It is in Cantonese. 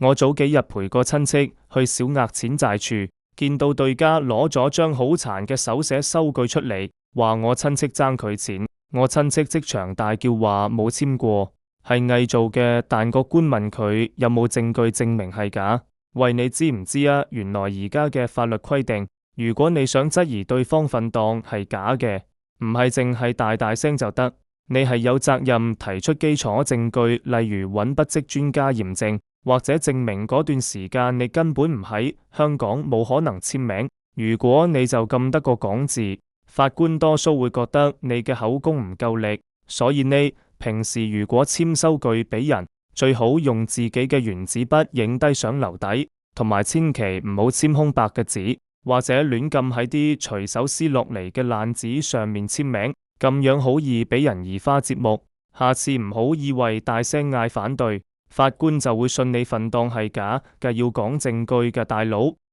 我早幾日陪個親戚去小額錢債處，見到對家攞咗張好殘嘅手寫收據出嚟，話我親戚爭佢錢。我親戚即場大叫話冇簽過，係偽造嘅。但個官問佢有冇證據證明係假。喂，你知唔知啊？原來而家嘅法律規定，如果你想質疑對方份檔係假嘅，唔係淨係大大聲就得，你係有責任提出基礎證據，例如揾筆跡專家驗證，或者證明嗰段時間你根本唔喺香港，冇可能簽名。如果你就咁得個講字，法官多數會覺得你嘅口供唔夠力。所以呢，平時如果簽收據俾人，最好用自己嘅原子筆影低相留底，同埋千祈唔好簽空白嘅紙，或者亂咁喺啲隨手撕落嚟嘅爛紙上面簽名，咁樣好易俾人移花接木。下次唔好以為大聲嗌反對，法官就會信你份檔係假嘅，要講證據嘅大佬。